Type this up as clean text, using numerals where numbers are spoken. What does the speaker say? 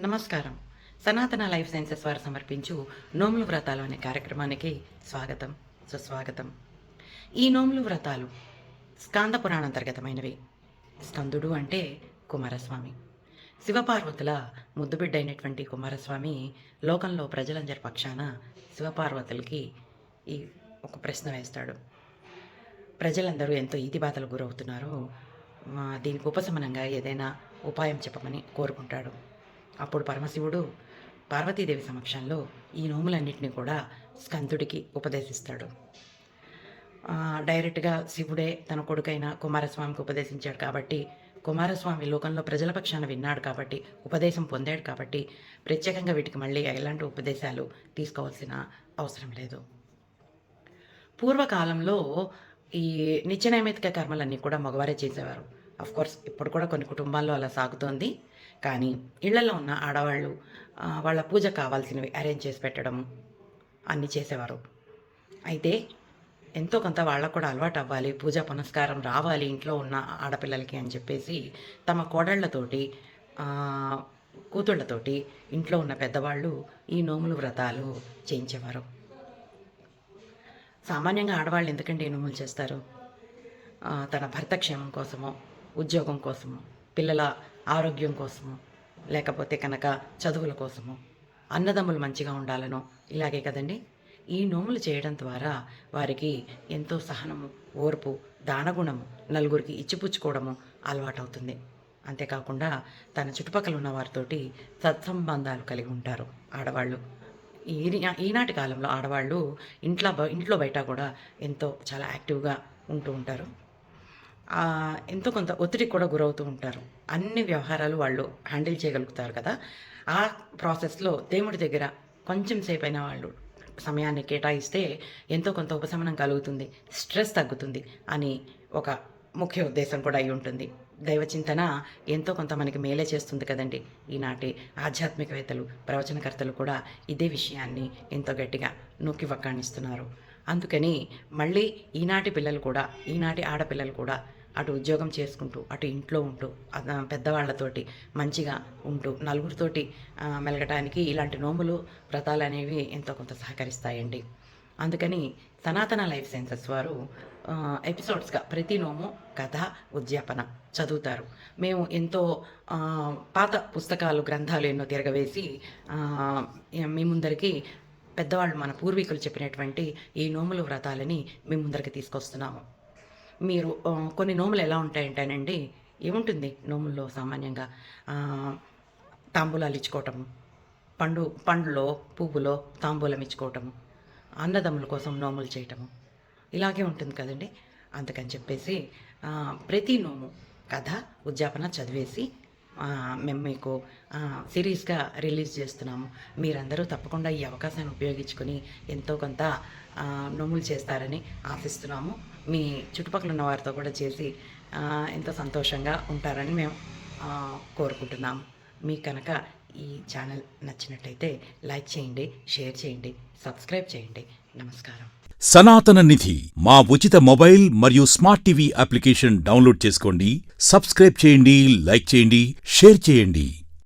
నమస్కారం. సనాతన life sciences వారు సమర్పించు నోములు వ్రతాలు అనే కార్యక్రమానికి స్వాగతం, సుస్వాగతం. ఈ నోములు వ్రతాలు స్కాంద పురాణ అంతర్గతమైనవి. స్కందుడు అంటే కుమారస్వామి. శివపార్వతుల ముద్దుబిడ్డ అయినటువంటి కుమారస్వామి లోకంలో ప్రజలందరి పక్షాన శివపార్వతులకి ఈ ఒక ప్రశ్న వేస్తాడు. ప్రజలందరూ ఎంతో ఈతిబాధలకు గురవుతున్నారు, దీనికి ఉపశమనంగా ఏదైనా ఉపాయం చెప్పమని కోరుకుంటాడు. అప్పుడు పరమశివుడు పార్వతీదేవి సమక్షంలో ఈ నోములన్నింటినీ కూడా స్కందుడికి ఉపదేశిస్తాడు. డైరెక్ట్గా శివుడే తన కొడుకైన కుమారస్వామికి ఉపదేశించాడు కాబట్టి, కుమారస్వామి లోకంలో ప్రజల పక్షాన విన్నాడు కాబట్టి, ఉపదేశం పొందాడు కాబట్టి ప్రత్యేకంగా వీటికి మళ్ళీ ఎలాంటి ఉపదేశాలు తీసుకోవాల్సిన అవసరం లేదు. పూర్వకాలంలో ఈ నిత్య నైమిత్తిక కర్మలన్నీ కూడా మగవారే చేసేవారు. కోర్స్ ఇప్పుడు కూడా కొన్ని కుటుంబాల్లో అలా సాగుతోంది. కానీ ఇళ్లలో ఉన్న ఆడవాళ్ళు వాళ్ళ పూజ కావాల్సినవి అరేంజ్ చేసి పెట్టడము అన్నీ చేసేవారు. అయితే ఎంతో కొంత వాళ్ళకు కూడా అలవాటు అవ్వాలి, పూజా పునస్కారం రావాలి ఇంట్లో ఉన్న ఆడపిల్లలకి అని చెప్పేసి తమ కోడళ్లతోటి కూతుళ్లతోటి ఇంట్లో ఉన్న పెద్దవాళ్ళు ఈ నోములు వ్రతాలు చేయించేవారు. సామాన్యంగా ఆడవాళ్ళు ఎందుకంటే ఈ నోములు చేస్తారు? తన భర్త క్షేమం కోసమో, ఉద్యోగం కోసమో, పిల్లల ఆరోగ్యం కోసమో, లేకపోతే కనుక చదువుల కోసమో, అన్నదమ్ములు మంచిగా ఉండాలనో, ఇలాగే కదండి. ఈ నోములు చేయడం ద్వారా వారికి ఎంతో సహనము, ఓర్పు, దానగుణము, నలుగురికి ఇచ్చిపుచ్చుకోవడము అలవాటవుతుంది. అంతేకాకుండా తన చుట్టుపక్కల ఉన్న వారితోటి సత్సంబంధాలు కలిగి ఉంటారు ఆడవాళ్ళు. ఈనాటి కాలంలో ఆడవాళ్ళు ఇంట్లో బయట కూడా చాలా యాక్టివ్గా ఉంటూ ఉంటారు. ఎంతో కొంత ఒత్తిడికి కూడా గురవుతూ ఉంటారు. అన్ని వ్యవహారాలు వాళ్ళు హ్యాండిల్ చేయగలుగుతారు కదా. ఆ ప్రాసెస్లో దేవుడి దగ్గర కొంచెం సేపు అయినా వాళ్ళు సమయాన్ని కేటాయిస్తే ఎంతో కొంత ఉపశమనం కలుగుతుంది, స్ట్రెస్ తగ్గుతుంది అని ఒక ముఖ్య ఉద్దేశం కూడా అయి ఉంటుంది. దైవచింతన ఎంతో కొంత మనకి మేలే చేస్తుంది కదండి. ఈనాటి ఆధ్యాత్మికవేత్తలు, ప్రవచనకర్తలు కూడా ఇదే విషయాన్ని ఎంతో గట్టిగా నొక్కి వక్కాణిస్తున్నారు. అందుకని మళ్ళీ ఈనాటి ఆడపిల్లలు కూడా అటు ఉద్యోగం చేసుకుంటూ, అటు ఇంట్లో ఉంటూ, పెద్దవాళ్లతోటి మంచిగా ఉంటూ, నలుగురితోటి మెలగటానికి ఇలాంటి నోములు వ్రతాలు అనేవి ఎంతో కొంత సహకరిస్తాయండి. అందుకని సనాతన లైఫ్ సైన్సెస్ వారు ఎపిసోడ్స్గా ప్రతి నోము కథ, ఉద్యాపన చదువుతారు. మేము ఎంతో పాత పుస్తకాలు, గ్రంథాలు ఎన్నో తిరగవేసి మీ ముందరికి పెద్దవాళ్ళు, మన పూర్వీకులు చెప్పినటువంటి ఈ నోముల వ్రతాలని మీ ముందరికి తీసుకొస్తున్నాము. మీరు కొన్ని నోములు ఎలా ఉంటాయంటేనండి, ఏముంటుంది నోముల్లో సామాన్యంగా తాంబూలాలు ఇచ్చుకోవటము, పండులో పువ్వులో తాంబూలం ఇచ్చుకోవటము, అన్నదమ్ముల కోసం నోములు చేయటము, ఇలాగే ఉంటుంది కదండి. అందుకని చెప్పేసి ప్రతి నోము కథ, ఉద్యాపన చదివేసి మేము మీకు సిరీస్గా రిలీజ్ చేస్తున్నాము. మీరందరూ తప్పకుండా ఈ అవకాశాన్ని ఉపయోగించుకొని ఎంతో కొంత నోములు చేస్తారని ఆశిస్తున్నాము. మీ చుట్టుపక్కల ఉన్న వారితో కూడా చేసి ఎంతో సంతోషంగా ఉంటారని మేము కోరుకుంటున్నాము. మీకు కనుక ఈ ఛానల్ నచ్చినట్టయితే లైక్ చేయండి, షేర్ చేయండి, సబ్స్క్రైబ్ చేయండి. నమస్కారం. సనాతన నిధి మా ఉచిత మొబైల్ మరియు స్మార్ట్ టీవీ అప్లికేషన్ డౌన్లోడ్ చేసుకోండి. సబ్స్క్రైబ్ చేయండి, లైక్ చేయండి, షేర్ చేయండి.